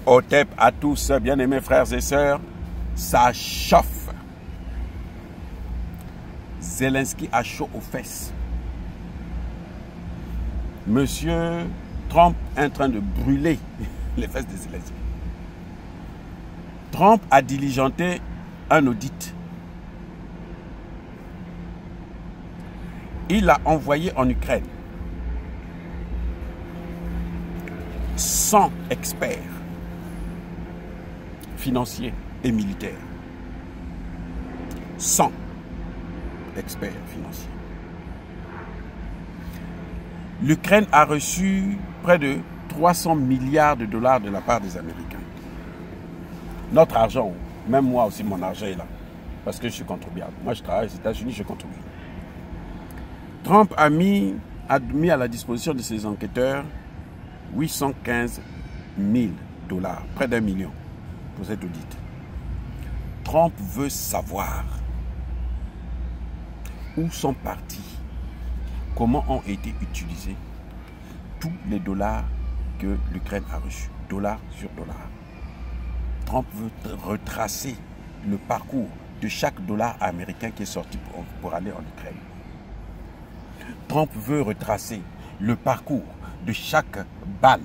Otep à tous, bien-aimés frères et sœurs, ça chauffe. Zelensky a chaud aux fesses. Monsieur Trump est en train de brûler les fesses de Zelensky. Trump a diligenté un audit. Il a envoyé en Ukraine 100 experts financiers et militaires. 100 experts financiers. L'Ukraine a reçu près de 300 milliards de dollars de la part des Américains. Notre argent, même moi aussi, mon argent est là. Parce que je suis contribuable. Moi, je travaille aux États-Unis, je contribue. Trump a mis à la disposition de ses enquêteurs 815 000 dollars, près d'1 million pour cet audit. Trump veut savoir où sont partis, comment ont été utilisés tous les dollars que l'Ukraine a reçus, dollar sur dollar. Trump veut retracer le parcours de chaque dollar américain qui est sorti pour aller en Ukraine. Trump veut retracer le parcours de chaque balle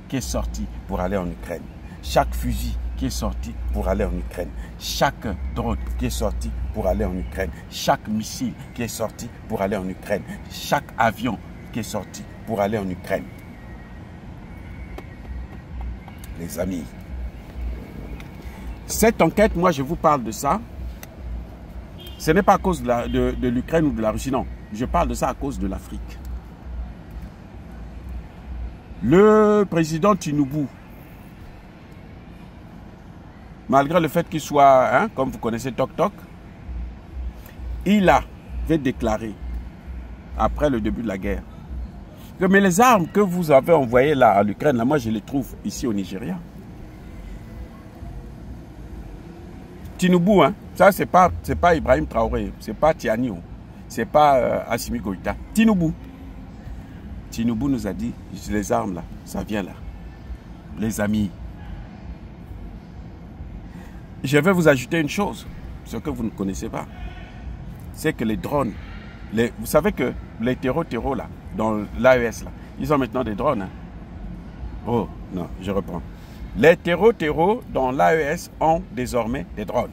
qui est sortie pour aller en Ukraine, chaque fusil qui est sorti pour aller en Ukraine, chaque drone qui est sorti pour aller en Ukraine, chaque missile qui est sorti pour aller en Ukraine, chaque avion qui est sorti pour aller en Ukraine. Les amis, cette enquête, moi je vous parle de ça, ce n'est pas à cause de l'Ukraine ou de la Russie, non. Je parle de ça à cause de l'Afrique. Le président Tinubu, malgré le fait qu'il soit, comme vous connaissez, toc-toc, il avait déclaré, après le début de la guerre, que mais les armes que vous avez envoyées là à l'Ukraine, là, moi je les trouve ici au Nigeria. Tinubu, ça c'est pas Ibrahim Traoré, c'est pas Tiani, c'est pas Assimi Goïta. Tinubu nous a dit, les armes là, ça vient là. Les amis, je vais vous ajouter une chose, ce que vous ne connaissez pas. C'est que les drones, vous savez que les terreaux là, dans l'AES là, ils ont maintenant des drones. Oh, non, je reprends. Les terreaux dans l'AES ont désormais des drones.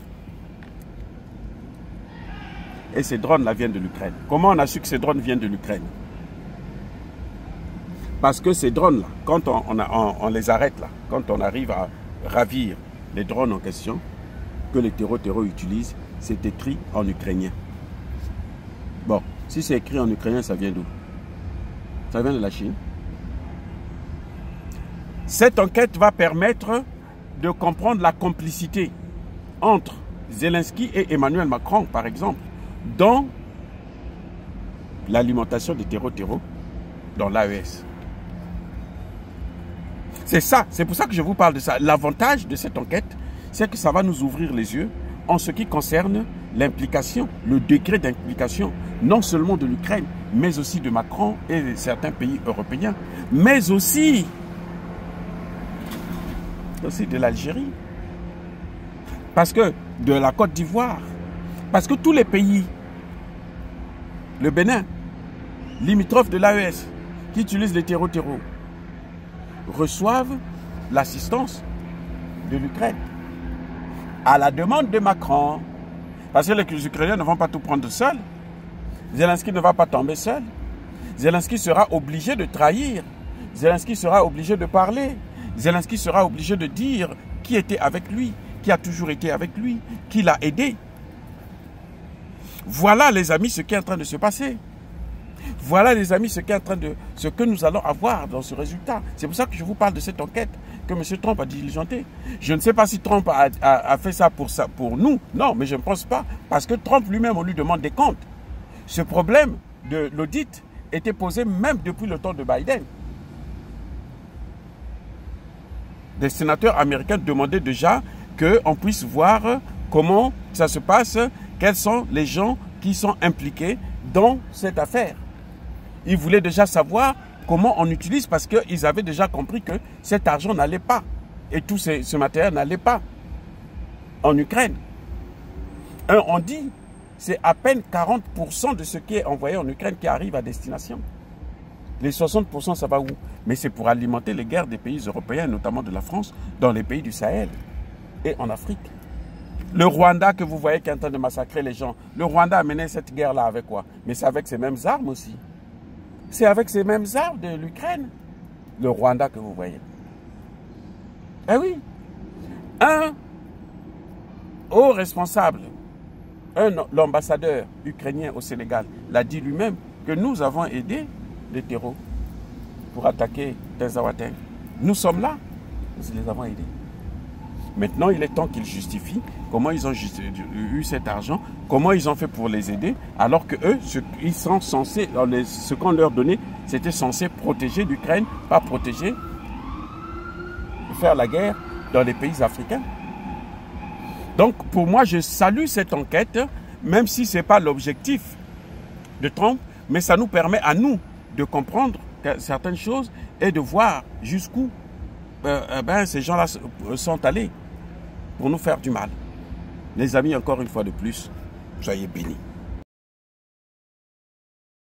Et ces drones-là viennent de l'Ukraine. Comment on a su que ces drones viennent de l'Ukraine? Parce que ces drones-là, quand on les arrête là, quand on arrive à ravir les drones en question, que les terreaux utilisent, c'est écrit en ukrainien. Bon, si c'est écrit en ukrainien, ça vient d'où? Ça vient de la Chine. Cette enquête va permettre de comprendre la complicité entre Zelensky et Emmanuel Macron, par exemple, dans l'alimentation des terreaux dans l'AES. C'est ça, c'est pour ça que je vous parle de ça. L'avantage de cette enquête, c'est que ça va nous ouvrir les yeux en ce qui concerne l'implication, le degré d'implication, non seulement de l'Ukraine, mais aussi de Macron et de certains pays européens, mais aussi de l'Algérie, parce que de la Côte d'Ivoire, parce que tous les pays, le Bénin, limitrophes de l'AES, qui utilisent les terreaux, reçoivent l'assistance de l'Ukraine à la demande de Macron, parce que les Ukrainiens ne vont pas tout prendre seuls. Zelensky ne va pas tomber seul. Zelensky sera obligé de trahir. Zelensky sera obligé de parler. Zelensky sera obligé de dire qui était avec lui, qui a toujours été avec lui, qui l'a aidé. Voilà les amis ce qui est en train de se passer. Voilà les amis ce que nous allons avoir dans ce résultat. C'est pour ça que je vous parle de cette enquête que M. Trump a diligenté. Je ne sais pas si Trump a fait ça pour nous. Non, mais je ne pense pas. Parce que Trump lui-même, on lui demande des comptes. Ce problème de l'audit était posé même depuis le temps de Biden. Des sénateurs américains demandaient déjà qu'on puisse voir comment ça se passe, quels sont les gens qui sont impliqués dans cette affaire. Ils voulaient déjà savoir comment on utilise parce qu'ils avaient déjà compris que cet argent n'allait pas et tout ce matériel n'allait pas en Ukraine. On dit, c'est à peine 40% de ce qui est envoyé en Ukraine qui arrive à destination. Les 60%, ça va où? Mais c'est pour alimenter les guerres des pays européens, notamment de la France, dans les pays du Sahel et en Afrique. Le Rwanda que vous voyez qui est en train de massacrer les gens, le Rwanda a mené cette guerre-là avec quoi? Mais c'est avec ces mêmes armes aussi. C'est avec ces mêmes armes de l'Ukraine, le Rwanda que vous voyez. Eh oui, un haut responsable, l'ambassadeur ukrainien au Sénégal, l'a dit lui-même que nous avons aidé les terreaux pour attaquer Tenzawateng. Nous sommes là, nous les avons aidés. Maintenant, il est temps qu'ils justifient comment ils ont eu cet argent, comment ils ont fait pour les aider, alors que eux, ils sont censés, ce qu'on leur donnait, c'était censé protéger l'Ukraine, pas protéger, faire la guerre dans les pays africains. Donc, pour moi, je salue cette enquête, même si ce n'est pas l'objectif de Trump, mais ça nous permet à nous de comprendre certaines choses et de voir jusqu'où ces gens-là sont allés pour nous faire du mal. Les amis, encore une fois de plus, soyez bénis.